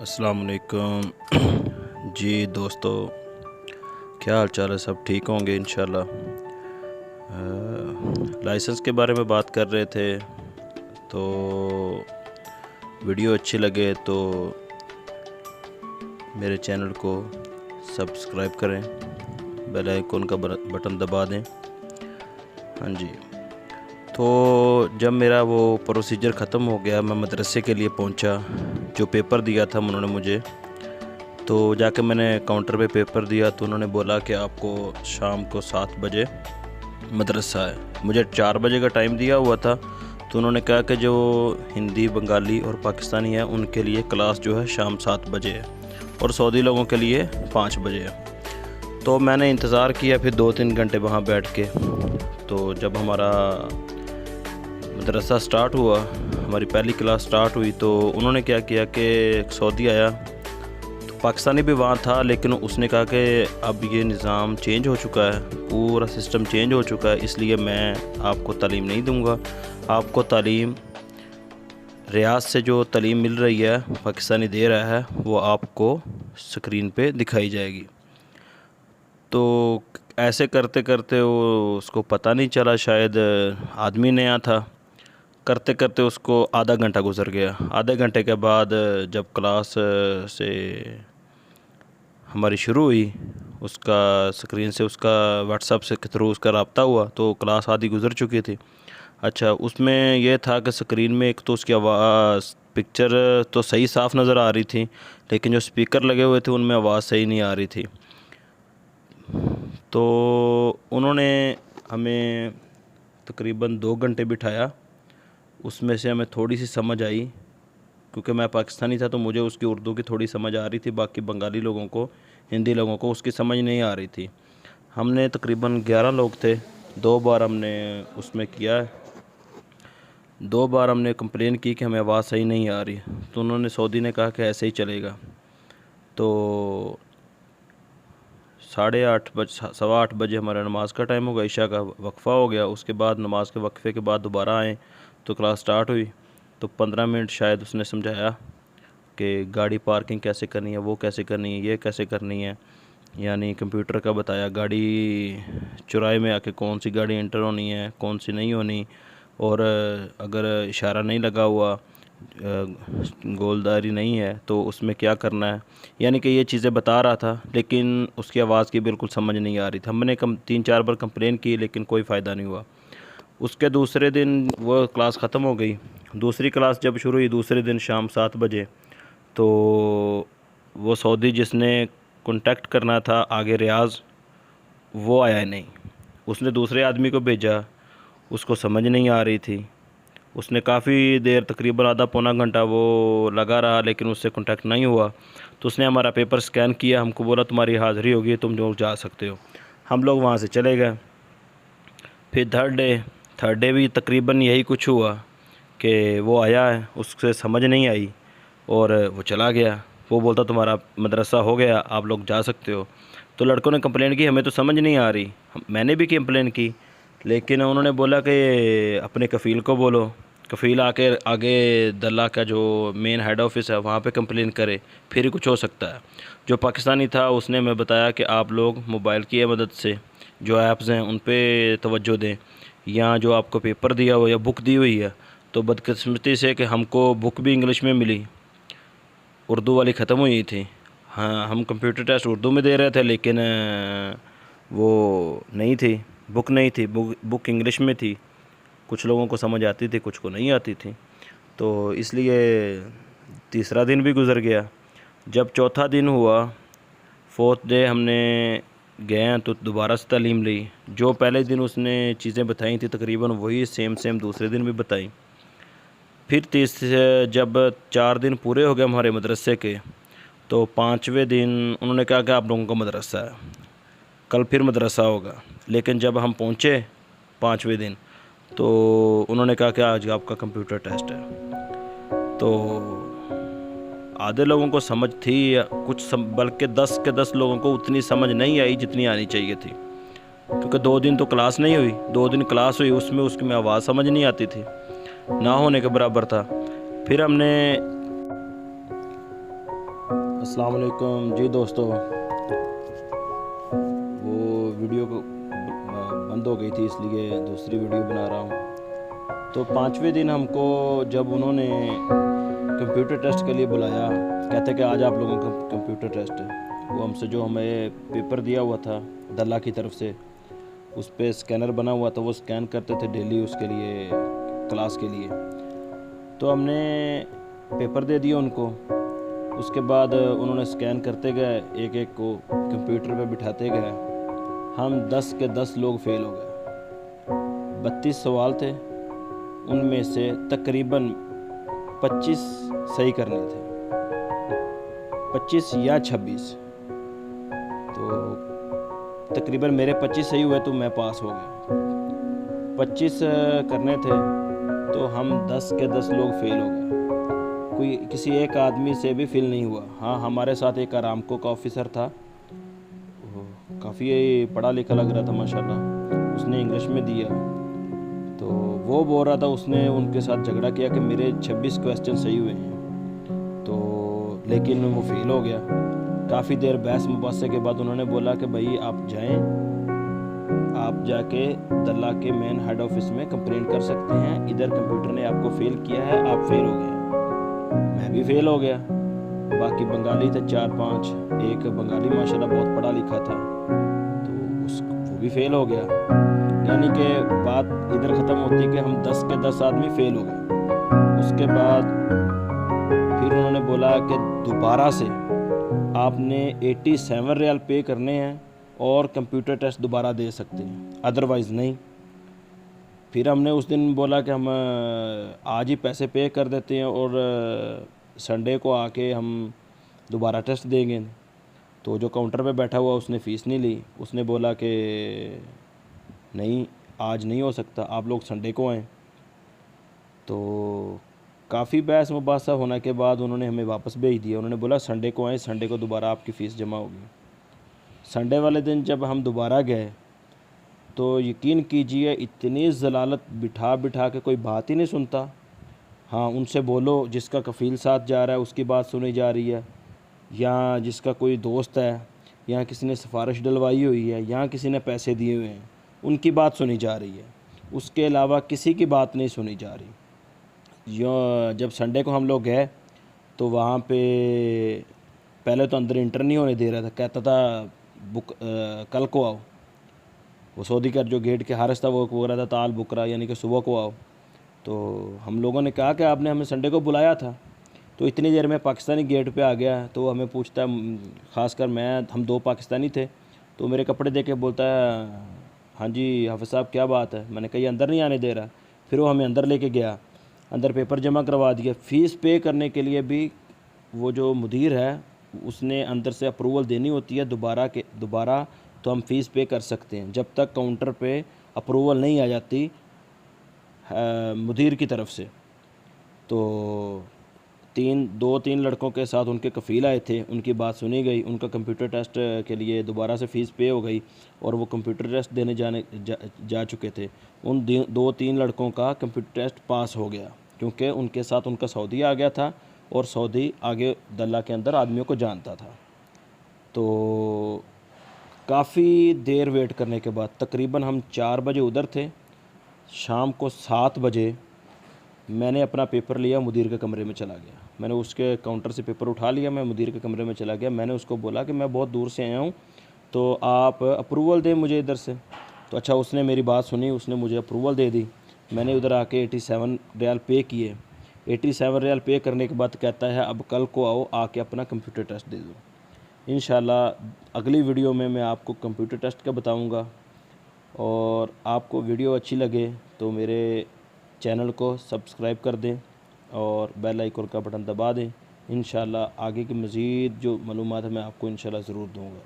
अस्सलाम वालेकुम जी दोस्तों, क्या हाल चाल है। सब ठीक होंगे इंशाल्लाह। लाइसेंस के बारे में बात कर रहे थे, तो वीडियो अच्छी लगे तो मेरे चैनल को सब्सक्राइब करें, बेल आइकन का बटन दबा दें। हाँ जी, तो जब मेरा वो प्रोसीजर ख़त्म हो गया, मैं मदरसे के लिए पहुंचा। जो पेपर दिया था उन्होंने मुझे, तो जाके मैंने काउंटर पे पेपर दिया, तो उन्होंने बोला कि आपको शाम को 7 बजे मदरसा है। मुझे 4 बजे का टाइम दिया हुआ था, तो उन्होंने कहा कि जो हिंदी, बंगाली और पाकिस्तानी है उनके लिए क्लास जो है शाम 7 बजे है और सऊदी लोगों के लिए 5 बजे है। तो मैंने इंतज़ार किया फिर 2-3 घंटे वहाँ बैठ के। तो जब हमारा मदरसा स्टार्ट हुआ, हमारी पहली क्लास स्टार्ट हुई, तो उन्होंने क्या किया कि एक सऊदी आया, तो पाकिस्तानी भी वहाँ था, लेकिन उसने कहा कि अब ये निज़ाम चेंज हो चुका है, पूरा सिस्टम चेंज हो चुका है, इसलिए मैं आपको तालीम नहीं दूँगा। आपको तालीम रियाज से जो तालीम मिल रही है, पाकिस्तानी दे रहा है, वो आपको स्क्रीन पे दिखाई जाएगी। तो ऐसे करते करते वो उसको पता नहीं चला, शायद आदमी नया था। करते करते उसको आधा घंटा गुजर गया। आधे घंटे के बाद जब क्लास से हमारी शुरू हुई, उसका स्क्रीन से, उसका व्हाट्सएप से के थ्रू उसका रब्ता हुआ, तो क्लास आधी गुजर चुकी थी। अच्छा, उसमें यह था कि स्क्रीन में एक तो उसकी आवाज़, पिक्चर तो सही साफ़ नज़र आ रही थी, लेकिन जो स्पीकर लगे हुए थे उनमें आवाज़ सही नहीं आ रही थी। तो उन्होंने हमें तकरीबन 2 घंटे बिठाया। उसमें से हमें थोड़ी सी समझ आई, क्योंकि मैं पाकिस्तानी था तो मुझे उसकी उर्दू की थोड़ी समझ आ रही थी, बाकी बंगाली लोगों को, हिंदी लोगों को उसकी समझ नहीं आ रही थी। हमने तकरीबन 11 लोग थे। 2 बार हमने उसमें किया है, 2 बार हमने कंप्लेन की कि हमें आवाज़ सही नहीं आ रही, तो उन्होंने, सऊदी ने कहा कि ऐसे ही चलेगा। तो 8:30 बजे, 8:15 बजे हमारा नमाज़ का टाइम होगा, इशा का वक्फ़ा हो गया। उसके बाद नमाज के वक्फ़े के बाद दोबारा आए तो क्लास स्टार्ट हुई। तो 15 मिनट शायद उसने समझाया कि गाड़ी पार्किंग कैसे करनी है, वो कैसे करनी है, ये कैसे करनी है, यानी कंप्यूटर का बताया, गाड़ी चौराहे में आके कौन सी गाड़ी एंटर होनी है, कौन सी नहीं होनी, और अगर इशारा नहीं लगा हुआ, गोलदारी नहीं है, तो उसमें क्या करना है, यानी कि ये चीज़ें बता रहा था, लेकिन उसकी आवाज़ की बिल्कुल समझ नहीं आ रही थी। हमने 3-4 बार कंप्लेन की, लेकिन कोई फ़ायदा नहीं हुआ। उसके दूसरे दिन वो क्लास ख़त्म हो गई। दूसरी क्लास जब शुरू हुई, दूसरे दिन शाम 7 बजे, तो वो सऊदी जिसने कांटेक्ट करना था आगे रियाज, वो आया नहीं। उसने दूसरे आदमी को भेजा, उसको समझ नहीं आ रही थी। उसने काफ़ी देर, तकरीबन आधा पौना घंटा वो लगा रहा, लेकिन उससे कांटेक्ट नहीं हुआ। तो उसने हमारा पेपर स्कैन किया, हमको बोला तुम्हारी हाज़िरी होगी, तुम जो जा सकते हो। हम लोग वहाँ से चले गए। फिर थर्ड डे भी तकरीबन यही कुछ हुआ कि वो आया है, उससे समझ नहीं आई और वो चला गया। वो बोलता तुम्हारा मदरसा हो गया, आप लोग जा सकते हो। तो लड़कों ने कंप्लेन की, हमें तो समझ नहीं आ रही। मैंने भी कंप्लेन की, लेकिन उन्होंने बोला कि अपने कफ़ील को बोलो, कफ़ील आके आगे दल्ला का जो मेन हेड ऑफिस है वहाँ पे कंप्लेन करे, फिर ही कुछ हो सकता है। जो पाकिस्तानी था उसने हमें बताया कि आप लोग मोबाइल की मदद से जो ऐप्स हैं उन पे तवज्जो दें, या जो आपको पेपर दिया हुआ या बुक दी हुई है, तो बदकिस्मती से कि हमको बुक भी इंग्लिश में मिली, उर्दू वाली ख़त्म हुई थी। हाँ, हम कंप्यूटर टेस्ट उर्दू में दे रहे थे, लेकिन वो नहीं थी, बुक नहीं थी, बुक इंग्लिश में थी। कुछ लोगों को समझ आती थी, कुछ को नहीं आती थी। तो इसलिए तीसरा दिन भी गुज़र गया। जब चौथा दिन हुआ, 4th डे, हमने गए तो दोबारा से तालीम ली। जो पहले दिन उसने चीज़ें बताई थी तकरीबन वही सेम दूसरे दिन भी बताई। फिर जब 4 दिन पूरे हो गए हमारे मदरसे के, तो 5वें दिन उन्होंने कहा कि आप लोगों का मदरसा है, कल फिर मदरसा होगा। लेकिन जब हम पहुँचे 5वें दिन, तो उन्होंने कहा कि आज आपका कंप्यूटर टेस्ट है। तो आधे लोगों को समझ थी, कुछ बल्कि 10 के 10 लोगों को उतनी समझ नहीं आई जितनी आनी चाहिए थी, क्योंकि 2 दिन तो क्लास नहीं हुई। 2 दिन क्लास हुई, उसमें उसकी में आवाज़ समझ नहीं आती थी, ना होने के बराबर था। फिर हमने अस्सलाम वालेकुम जी दोस्तों, वो वीडियो को बंद हो गई थी इसलिए दूसरी वीडियो बना रहा हूँ। तो 5वें दिन हमको जब उन्होंने कंप्यूटर टेस्ट के लिए बुलाया, कहते कि आज आप लोगों का कंप्यूटर टेस्ट है। वो हमसे जो हमें पेपर दिया हुआ था दल्ला की तरफ से, उस पर स्कैनर बना हुआ था, वो स्कैन करते थे डेली उसके लिए, क्लास के लिए। तो हमने पेपर दे दिया उनको। उसके बाद उन्होंने स्कैन करते गए, एक एक को कंप्यूटर पे बिठाते गए। हम 10 के 10 लोग फेल हो गए। 32 सवाल थे, उनमें से तकरीबन 25 सही करने थे, 25 या 26। तो तकरीबन मेरे 25 सही हुए तो मैं पास हो गया। 25 करने थे तो हम 10 के 10 लोग फेल हो गए। कोई किसी एक आदमी से भी फेल नहीं हुआ। हाँ, हमारे साथ एक अरामको का ऑफिसर था, काफ़ी पढ़ा लिखा लग रहा था माशाल्लाह। उसने इंग्लिश में दिया, तो वो बोल रहा था, उसने उनके साथ झगड़ा किया कि मेरे 26 क्वेश्चन सही हुए हैं, तो लेकिन वो फेल हो गया। काफ़ी देर बहस मुबासे के बाद उन्होंने बोला कि भाई आप जाएं, आप जाके दल्ला के मेन हेड ऑफिस में कंप्लेंट कर सकते हैं, इधर कंप्यूटर ने आपको फेल किया है, आप फेल हो गए। मैं भी फेल हो गया। बाकी बंगाली थे 4-5, एक बंगाली माशाल्लाह बहुत पढ़ा लिखा था, तो वो भी फेल हो गया। यानी कि बात इधर ख़त्म होती कि हम 10 के 10 आदमी फेल हो गए। उसके बाद फिर उन्होंने बोला कि दोबारा से आपने 87 रियाल पे करने हैं और कंप्यूटर टेस्ट दोबारा दे सकते हैं, अदरवाइज़ नहीं। फिर हमने उस दिन बोला कि हम आज ही पैसे पे कर देते हैं और संडे को आके हम दोबारा टेस्ट देंगे। तो जो काउंटर पे बैठा हुआ उसने फ़ीस नहीं ली। उसने बोला कि नहीं, आज नहीं हो सकता, आप लोग संडे को आएँ। तो काफ़ी बहस मुबासा होने के बाद उन्होंने हमें वापस भेज दिया। उन्होंने बोला संडे को आएँ, संडे को दोबारा आपकी फ़ीस जमा होगी। संडे वाले दिन जब हम दोबारा गए तो यकीन कीजिए इतनी ज़लालत, बिठा बिठा के कोई बात ही नहीं सुनता। हाँ, उनसे बोलो, जिसका कफ़ील साथ जा रहा है उसकी बात सुनी जा रही है, या जिसका कोई दोस्त है, या किसी ने सिफारिश डलवाई हुई है, या किसी ने पैसे दिए हुए हैं, उनकी बात सुनी जा रही है। उसके अलावा किसी की बात नहीं सुनी जा रही। जब संडे को हम लोग गए तो वहाँ पे पहले तो अंदर इंटर नहीं होने दे रहा था, कहता था कल को आओ। वो सऊदी का जो गेट के हारिस था वो बोल रहा था ताल बुकरा, यानी कि सुबह को आओ। तो हम लोगों ने कहा कि आपने हमें संडे को बुलाया था। तो इतनी देर में पाकिस्तानी गेट पे आ गया, तो हमें पूछता, ख़ासकर हम 2 पाकिस्तानी थे, तो मेरे कपड़े देख के बोलता है, हाँ जी हाफ़िज़ साहब क्या बात है। मैंने कहा ये अंदर नहीं आने दे रहा। फिर वो हमें अंदर लेके गया, अंदर पेपर जमा करवा दिया। फ़ीस पे करने के लिए भी वो जो मुदीर है उसने अंदर से अप्रूवल देनी होती है दोबारा तो हम फ़ीस पे कर सकते हैं, जब तक काउंटर पे अप्रूवल नहीं आ जाती मुदीर की तरफ से। तो 2-3 लड़कों के साथ उनके कफ़ील आए थे, उनकी बात सुनी गई, उनका कंप्यूटर टेस्ट के लिए दोबारा से फ़ीस पे हो गई और वो कंप्यूटर टेस्ट देने जा चुके थे। उन 2-3 लड़कों का कंप्यूटर टेस्ट पास हो गया, क्योंकि उनके साथ उनका सऊदी आ गया था और सऊदी आगे दल्ला के अंदर आदमियों को जानता था। तो काफ़ी देर वेट करने के बाद तकरीबन हम 4 बजे उधर थे, शाम को 7 बजे मैंने अपना पेपर लिया, मुदीर के कमरे में चला गया। मैंने उसके काउंटर से पेपर उठा लिया, मैं मुदीर के कमरे में चला गया। मैंने उसको बोला कि मैं बहुत दूर से आया हूँ, तो आप अप्रूवल दें मुझे इधर से। तो अच्छा, उसने मेरी बात सुनी, उसने मुझे अप्रूवल दे दी। मैंने उधर आके 87 रियाल पे किए। 87 रियाल पे करने के बाद कहता है अब कल को आओ, आके अपना कंप्यूटर टेस्ट दे दो। इंशाल्लाह अगली वीडियो में मैं आपको कंप्यूटर टेस्ट का बताऊंगा। और आपको वीडियो अच्छी लगे तो मेरे चैनल को सब्सक्राइब कर दें और बेल आइकन का बटन दबा दें। इंशाल्लाह आगे की मज़ीद जो मालूमात है मैं आपको इंशाल्लाह ज़रूर दूंगा।